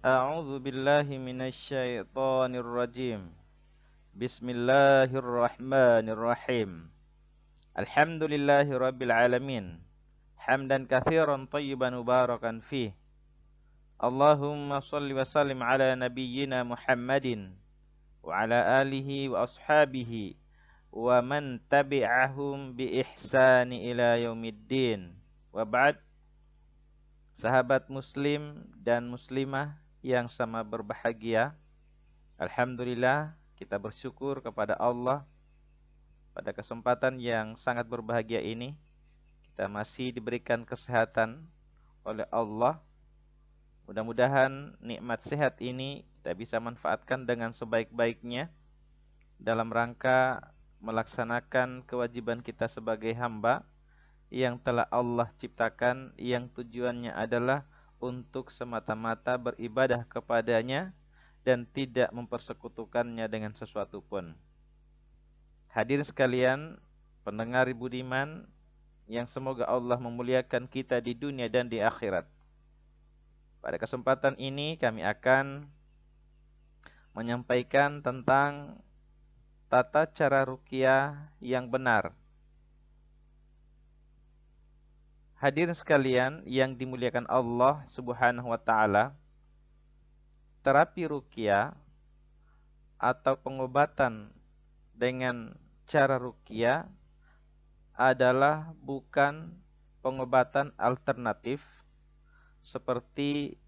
A'udzu billahi minasyaitonir rajim. Bismillahirrahmanirrahim. Alhamdulillahi rabbil alamin. Hamdan katsiran thayyiban mubarakan fih. Allahumma shalli wa sallim ala nabiyyina Muhammadin wa ala alihi wa ashabihi wa man tabi'ahum bi ihsani ila yaumiddin. Wa ba'd, sahabat muslim dan muslimah yang sama berbahagia. Alhamdulillah, kita bersyukur kepada Allah pada kesempatan yang sangat berbahagia ini. Kita masih diberikan kesehatan oleh Allah. Mudah-mudahan nikmat sehat ini kita bisa manfaatkan dengan sebaik-baiknya dalam rangka melaksanakan kewajiban kita sebagai hamba yang telah Allah ciptakan, yang tujuannya adalah untuk semata-mata beribadah kepadanya dan tidak mempersekutukannya dengan sesuatu pun. Hadirin sekalian, pendengar budiman yang semoga Allah memuliakan kita di dunia dan di akhirat. Pada kesempatan ini kami akan menyampaikan tentang tata cara ruqyah yang benar. Hadirin sekalian yang dimuliakan Allah Subhanahu wa taala, terapi ruqyah atau pengobatan dengan cara ruqyah adalah bukan pengobatan alternatif seperti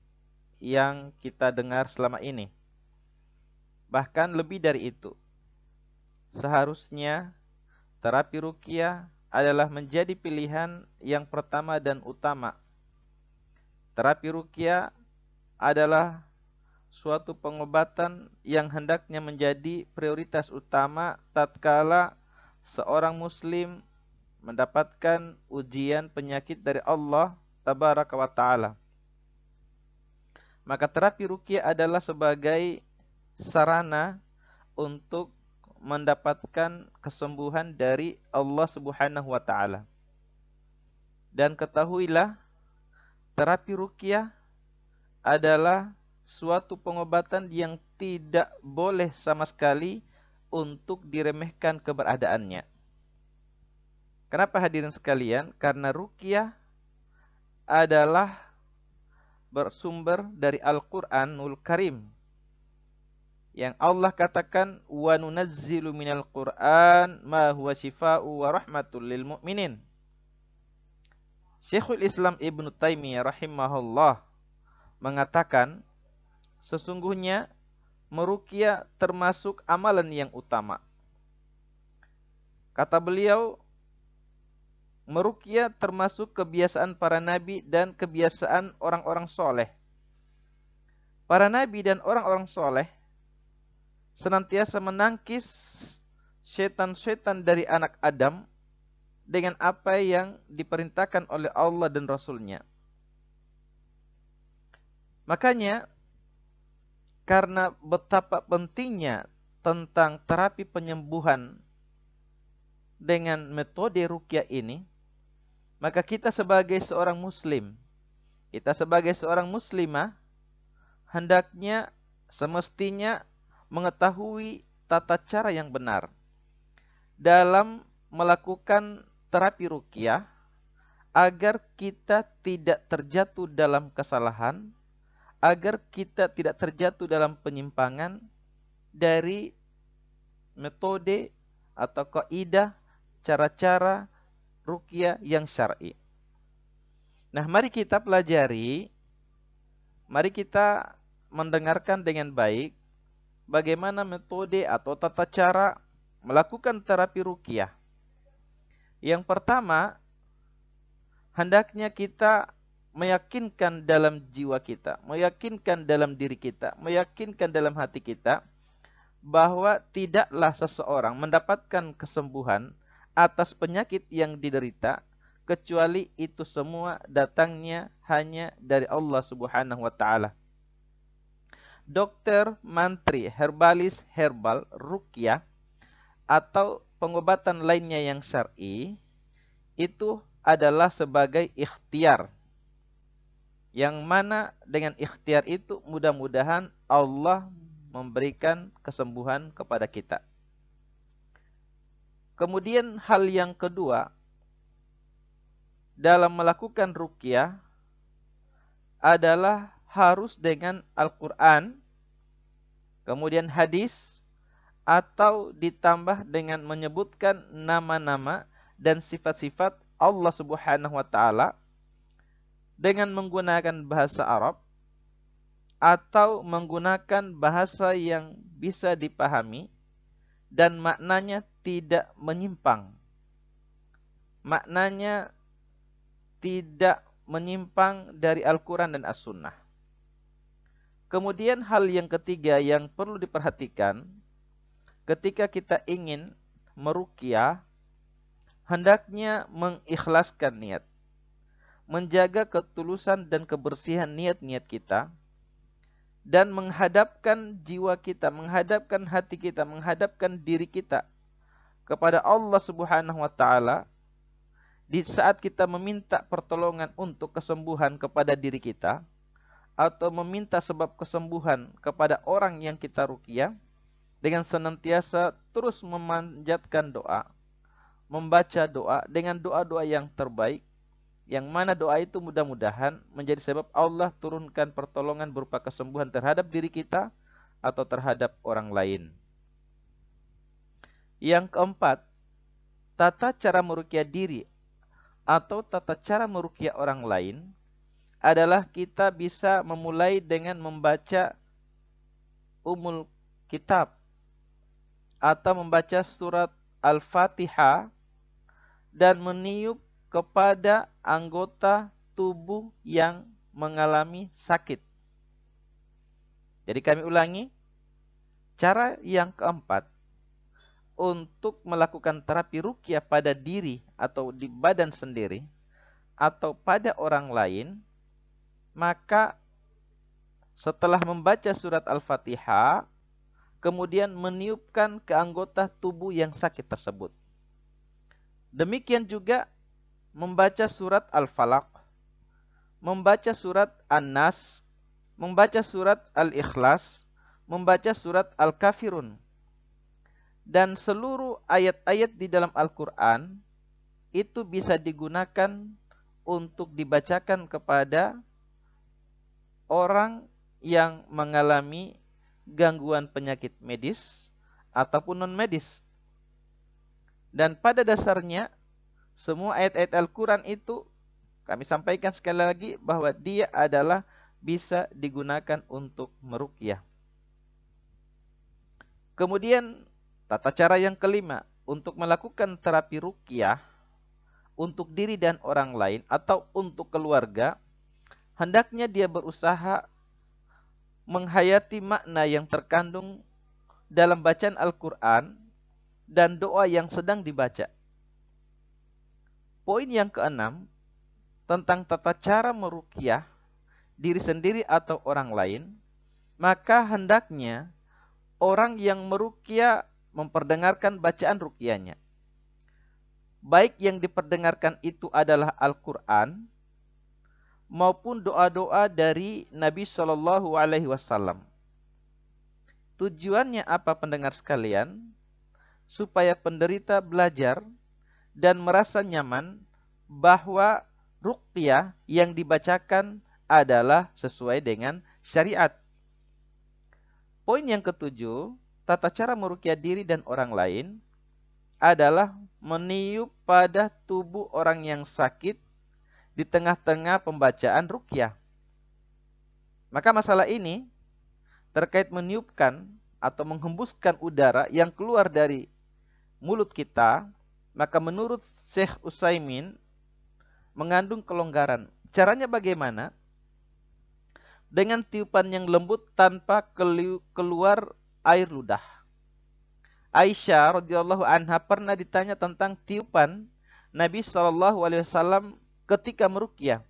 yang kita dengar selama ini. Bahkan lebih dari itu. Seharusnya terapi ruqyah adalah menjadi pilihan yang pertama dan utama. Terapi ruqyah adalah suatu pengobatan yang hendaknya menjadi prioritas utama tatkala seorang muslim mendapatkan ujian penyakit dari Allah Tabaraka wa Ta'ala. Maka terapi ruqyah adalah sebagai sarana untuk mendapatkan kesembuhan dari Allah Subhanahu wa Ta'ala. Dan ketahuilah, terapi ruqyah adalah suatu pengobatan yang tidak boleh sama sekali untuk diremehkan keberadaannya. Kenapa hadirin sekalian? Karena ruqyah adalah bersumber dari Al-Qur'anul Karim. Yang Allah katakan, wa nunazzilu minal Qur'an ma huwa shifaa'u wa rahmatul lil mu'minin. Syekhul Islam Ibnu Taimiyah rahimahullah mengatakan, sesungguhnya meruqyah termasuk amalan yang utama. Kata beliau, meruqyah termasuk kebiasaan para nabi dan kebiasaan orang-orang soleh. Para nabi dan orang-orang soleh senantiasa menangkis setan-setan dari anak Adam dengan apa yang diperintahkan oleh Allah dan Rasul-Nya. Makanya, karena betapa pentingnya tentang terapi penyembuhan dengan metode ruqyah ini, maka kita sebagai seorang muslim, kita sebagai seorang muslimah, hendaknya semestinya mengetahui tata cara yang benar dalam melakukan terapi ruqyah agar kita tidak terjatuh dalam kesalahan, agar kita tidak terjatuh dalam penyimpangan dari metode atau kaidah cara-cara ruqyah yang syar'i. Nah, mari kita pelajari, mari kita mendengarkan dengan baik bagaimana metode atau tata cara melakukan terapi ruqyah. Yang pertama, hendaknya kita meyakinkan dalam jiwa kita, meyakinkan dalam diri kita, meyakinkan dalam hati kita bahwa tidaklah seseorang mendapatkan kesembuhan atas penyakit yang diderita kecuali itu semua datangnya hanya dari Allah Subhanahu wa Ta'ala. Dokter, mantri, herbalis, herbal, ruqyah atau pengobatan lainnya yang syar'i itu adalah sebagai ikhtiar. Yang mana dengan ikhtiar itu mudah-mudahan Allah memberikan kesembuhan kepada kita. Kemudian hal yang kedua, dalam melakukan ruqyah adalah harus dengan Al-Quran, kemudian hadis, atau ditambah dengan menyebutkan nama-nama dan sifat-sifat Allah Subhanahu wa taala dengan menggunakan bahasa Arab atau menggunakan bahasa yang bisa dipahami dan maknanya tidak menyimpang. Maknanya tidak menyimpang dari Al-Quran dan As-Sunnah. Kemudian hal yang ketiga yang perlu diperhatikan ketika kita ingin meruqyah, hendaknya mengikhlaskan niat, menjaga ketulusan dan kebersihan niat-niat kita, dan menghadapkan jiwa kita, menghadapkan hati kita, menghadapkan diri kita kepada Allah Subhanahu wa taala di saat kita meminta pertolongan untuk kesembuhan kepada diri kita atau meminta sebab kesembuhan kepada orang yang kita ruqyah, dengan senantiasa terus memanjatkan doa, membaca doa dengan doa-doa yang terbaik, yang mana doa itu mudah-mudahan menjadi sebab Allah turunkan pertolongan berupa kesembuhan terhadap diri kita atau terhadap orang lain. Yang keempat, tata cara meruqyah diri atau tata cara meruqyah orang lain adalah kita bisa memulai dengan membaca Ummul Kitab atau membaca surat Al-Fatihah dan meniup kepada anggota tubuh yang mengalami sakit. Jadi kami ulangi, cara yang keempat untuk melakukan terapi ruqyah pada diri atau di badan sendiri atau pada orang lain, maka setelah membaca surat Al-Fatihah, kemudian meniupkan ke anggota tubuh yang sakit tersebut. Demikian juga membaca surat Al-Falaq, membaca surat An-Nas, membaca surat Al-Ikhlas, membaca surat Al-Kafirun. Dan seluruh ayat-ayat di dalam Al-Quran itu bisa digunakan untuk dibacakan kepada orang yang mengalami gangguan penyakit medis ataupun non-medis. Dan pada dasarnya semua ayat-ayat Al-Quran itu kami sampaikan sekali lagi bahwa dia adalah bisa digunakan untuk meruqyah. Kemudian tata cara yang kelima untuk melakukan terapi ruqyah untuk diri dan orang lain atau untuk keluarga, hendaknya dia berusaha menghayati makna yang terkandung dalam bacaan Al-Quran dan doa yang sedang dibaca. Poin yang keenam tentang tata cara meruqyah diri sendiri atau orang lain, maka hendaknya orang yang meruqyah memperdengarkan bacaan ruqyahnya. Baik yang diperdengarkan itu adalah Al-Quran maupun doa-doa dari Nabi Shallallahu Alaihi Wasallam. Tujuannya apa pendengar sekalian? Supaya penderita belajar dan merasa nyaman bahwa ruqyah yang dibacakan adalah sesuai dengan syariat. Poin yang ketujuh, tata cara meruqyah diri dan orang lain adalah meniup pada tubuh orang yang sakit di tengah-tengah pembacaan ruqyah. Maka masalah ini terkait meniupkan atau menghembuskan udara yang keluar dari mulut kita, maka menurut Syekh Utsaimin mengandung kelonggaran. Caranya bagaimana? Dengan tiupan yang lembut tanpa keluar air ludah. Aisyah radhiyallahu anha pernah ditanya tentang tiupan Nabi SAW ketika meruqyah.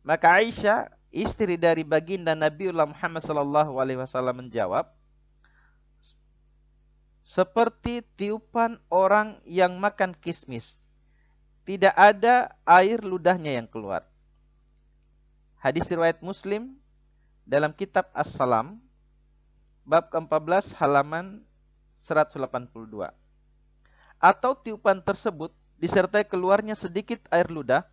Maka Aisyah, istri dari baginda Nabiullah Muhammad SAW menjawab, seperti tiupan orang yang makan kismis, tidak ada air ludahnya yang keluar. Hadis riwayat Muslim dalam kitab As-Salam, bab ke-14 halaman 182. Atau tiupan tersebut disertai keluarnya sedikit air ludah,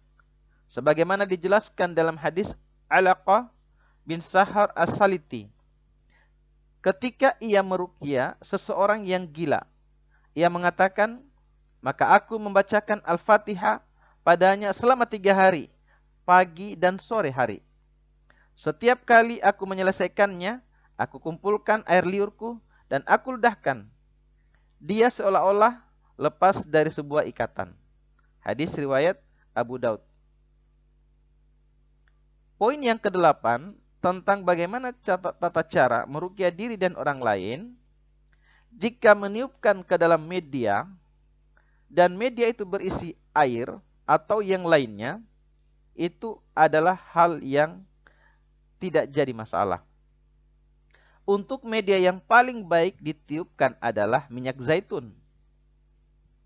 sebagaimana dijelaskan dalam hadis Alaqah bin Sahar As-Saliti. Ketika ia meruqyah seseorang yang gila, ia mengatakan, maka aku membacakan Al-Fatihah padanya selama 3 hari, pagi dan sore hari. Setiap kali aku menyelesaikannya, aku kumpulkan air liurku dan aku ludahkan. Dia seolah-olah lepas dari sebuah ikatan. Hadis riwayat Abu Daud. Poin yang ke-8 tentang bagaimana tata cara meruqyah diri dan orang lain. Jika meniupkan ke dalam media dan media itu berisi air atau yang lainnya, itu adalah hal yang tidak jadi masalah. Untuk media yang paling baik ditiupkan adalah minyak zaitun.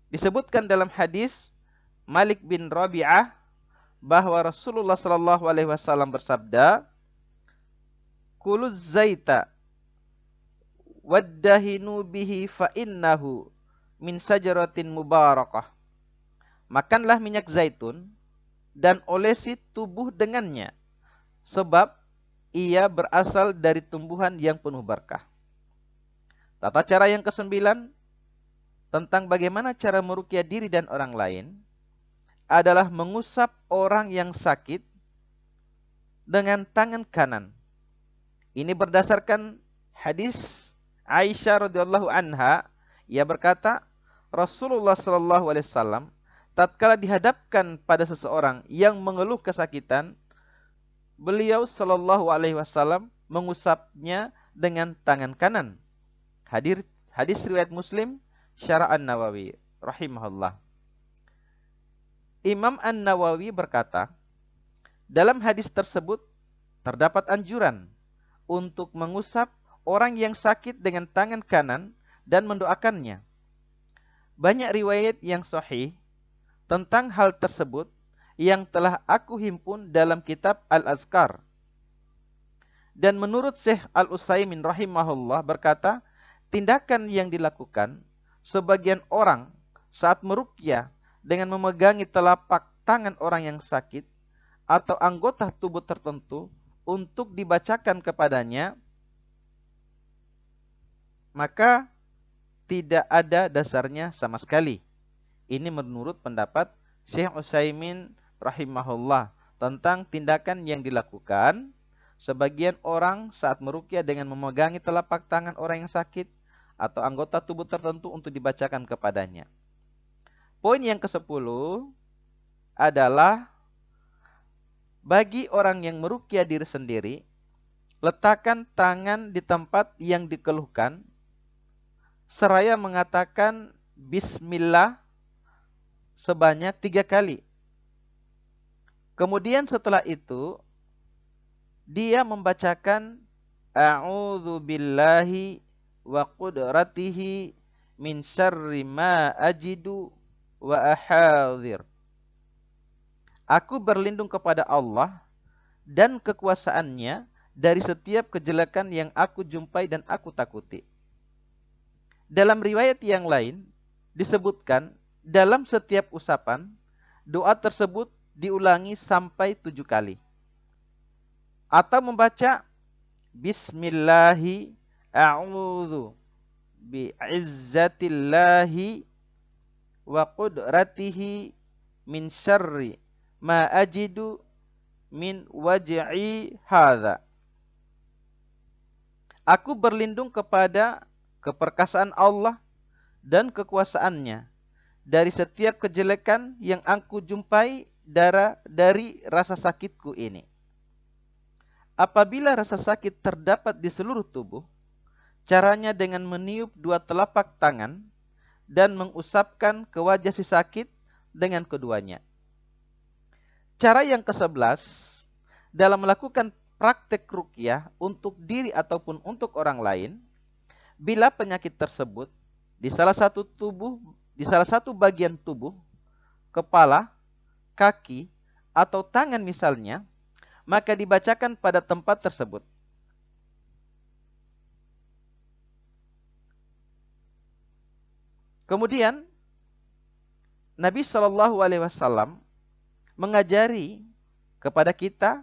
Disebutkan dalam hadis Malik bin Rabi'ah bahwa Rasulullah sallallahu alaihi wasallam bersabda, "Kuluz zaita waddahinu bihi fa innahu min sajaratin mubarakah." Makanlah minyak zaitun dan olesi tubuh dengannya, sebab ia berasal dari tumbuhan yang penuh berkah. Tata cara yang ke-9 tentang bagaimana cara meruqyah diri dan orang lain adalah mengusap orang yang sakit dengan tangan kanan. Ini berdasarkan hadis Aisyah radhiyallahu anha. Ia berkata, Rasulullah sallallahu alaihi wasallam tatkala dihadapkan pada seseorang yang mengeluh kesakitan, beliau sallallahu alaihi wasallam mengusapnya dengan tangan kanan. Hadis riwayat Muslim, Syarah An-Nawawi rahimahullah. Imam An-Nawawi berkata, dalam hadis tersebut terdapat anjuran untuk mengusap orang yang sakit dengan tangan kanan dan mendoakannya. Banyak riwayat yang sahih tentang hal tersebut yang telah aku himpun dalam kitab Al-Azkar. Dan menurut Syekh Al-Utsaimin rahimahullah berkata, tindakan yang dilakukan sebagian orang saat meruqyah dengan memegangi telapak tangan orang yang sakit atau anggota tubuh tertentu untuk dibacakan kepadanya, maka tidak ada dasarnya sama sekali. Ini menurut pendapat Syekh Utsaimin rahimahullah tentang tindakan yang dilakukan sebagian orang saat meruqyah dengan memegangi telapak tangan orang yang sakit atau anggota tubuh tertentu untuk dibacakan kepadanya. Poin yang ke-10 adalah bagi orang yang meruqyah diri sendiri, letakkan tangan di tempat yang dikeluhkan seraya mengatakan Bismillah sebanyak 3 kali. Kemudian setelah itu dia membacakan A'udzu billahi wa qudratihi min syarri ma ajidu wa ahadhir. Aku berlindung kepada Allah dan kekuasaannya dari setiap kejelekan yang aku jumpai dan aku takuti. Dalam riwayat yang lain disebutkan dalam setiap usapan doa tersebut diulangi sampai 7 kali. Atau membaca Bismillahi a'udzu bi'izzatillahi wa qudratihi min syarri ma ajidu min waj'i hadza. Aku berlindung kepada keperkasaan Allah dan kekuasaannya dari setiap kejelekan yang aku jumpai dari rasa sakitku ini. Apabila rasa sakit terdapat di seluruh tubuh, caranya dengan meniup 2 telapak tangan dan mengusapkan ke wajah si sakit dengan keduanya. Cara yang ke-11 dalam melakukan praktek ruqyah untuk diri ataupun untuk orang lain, bila penyakit tersebut di salah satu bagian tubuh, kepala, kaki, atau tangan misalnya, maka dibacakan pada tempat tersebut. Kemudian Nabi Shallallahu Alaihi Wasallam mengajari kepada kita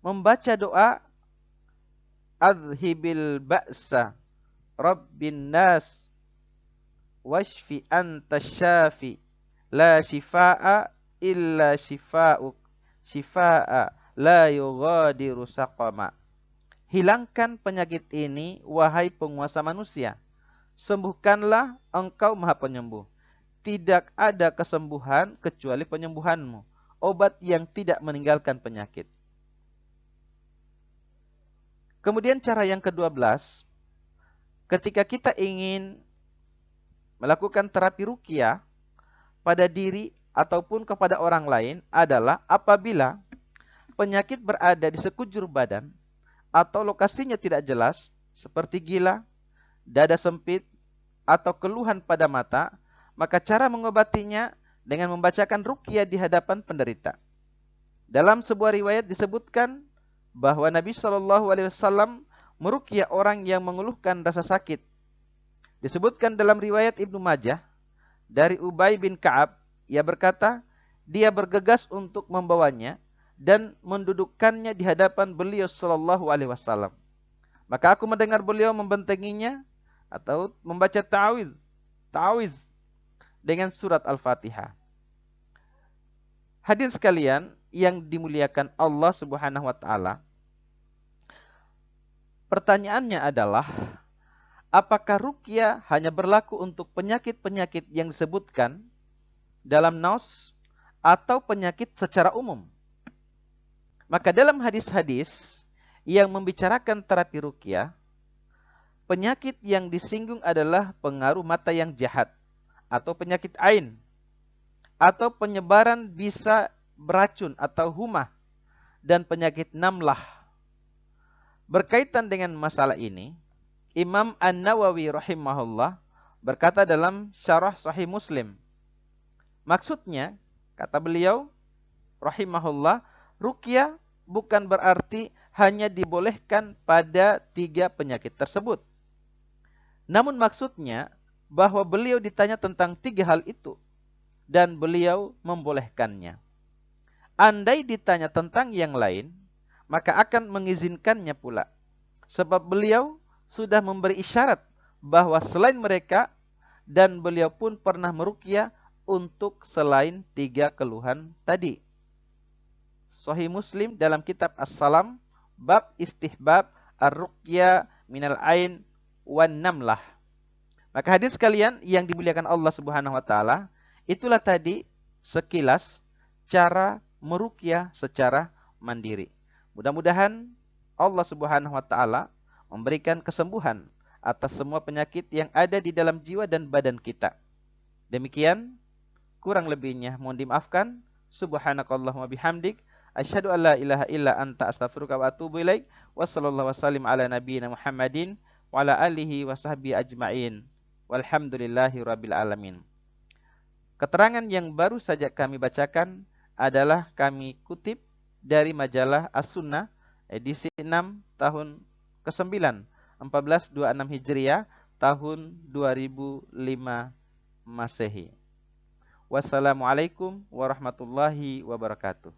membaca doa Adhibil ba'sa Rabbin nas washfi anta syafi la shifaa illa shifa'uk shifaa la yughadiru saqama. Hilangkan penyakit ini wahai penguasa manusia, sembuhkanlah engkau maha penyembuh. Tidak ada kesembuhan kecuali penyembuhanmu, obat yang tidak meninggalkan penyakit. Kemudian cara yang ke-12, ketika kita ingin melakukan terapi ruqyah pada diri ataupun kepada orang lain adalah apabila penyakit berada di sekujur badan atau lokasinya tidak jelas seperti gila, dada sempit, atau keluhan pada mata, maka cara mengobatinya dengan membacakan ruqyah di hadapan penderita. Dalam sebuah riwayat disebutkan bahwa Nabi Shallallahu Alaihi Wasallam meruqyah orang yang mengeluhkan rasa sakit. Disebutkan dalam riwayat Ibnu Majah dari Ubay bin Ka'ab, ia berkata, dia bergegas untuk membawanya dan mendudukkannya di hadapan beliau Shallallahu Alaihi Wasallam. Maka aku mendengar beliau membentenginya atau membaca ta'awiz dengan surat Al-Fatihah. Hadirin sekalian yang dimuliakan Allah Subhanahu wa taala, pertanyaannya adalah, apakah ruqyah hanya berlaku untuk penyakit-penyakit yang disebutkan dalam naus atau penyakit secara umum? Maka dalam hadis-hadis yang membicarakan terapi ruqyah, penyakit yang disinggung adalah pengaruh mata yang jahat atau penyakit ain, atau penyebaran bisa beracun atau humah, dan penyakit namlah. Berkaitan dengan masalah ini, Imam An-Nawawi rahimahullah berkata dalam Syarah Sahih Muslim, maksudnya, kata beliau rahimahullah, ruqyah bukan berarti hanya dibolehkan pada 3 penyakit tersebut. Namun maksudnya bahwa beliau ditanya tentang 3 hal itu dan beliau membolehkannya. Andai ditanya tentang yang lain, maka akan mengizinkannya pula. Sebab beliau sudah memberi isyarat bahwa selain mereka, dan beliau pun pernah meruqyah untuk selain 3 keluhan tadi. Sahih Muslim dalam kitab As-Salam, bab istihbab ar-ruqyah minal ain wan namlah. Maka hadirin sekalian yang dimuliakan Allah Subhanahu wa taala, itulah tadi sekilas cara meruqyah secara mandiri. Mudah-mudahan Allah Subhanahu wa taala memberikan kesembuhan atas semua penyakit yang ada di dalam jiwa dan badan kita. Demikian, kurang lebihnya mohon dimaafkan. Subhanakallahumma bihamdik, asyhadu an la ilaha illa anta astaghfiruka wa atubu ilaik. Wassallallahu wasallim ala nabiyyina Muhammadin wa ala alihi wa sahbihi ajmain. Walhamdulillahi rabbil alamin. Keterangan yang baru saja kami bacakan adalah kami kutip dari majalah As-Sunnah edisi 6 tahun ke-9 1426 Hijriah tahun 2005 Masehi. Wassalamualaikum warahmatullahi wabarakatuh.